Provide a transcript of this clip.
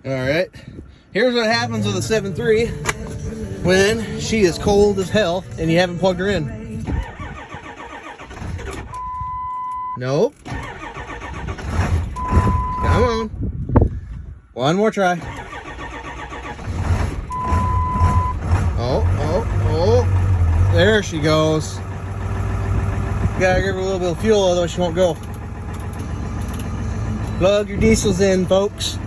All right. Here's what happens with a 7.3 when she is cold as hell and you haven't plugged her in. Nope. Come on. One more try. Oh. There she goes. Gotta give her a little bit of fuel, otherwise she won't go. Plug your diesels in, folks.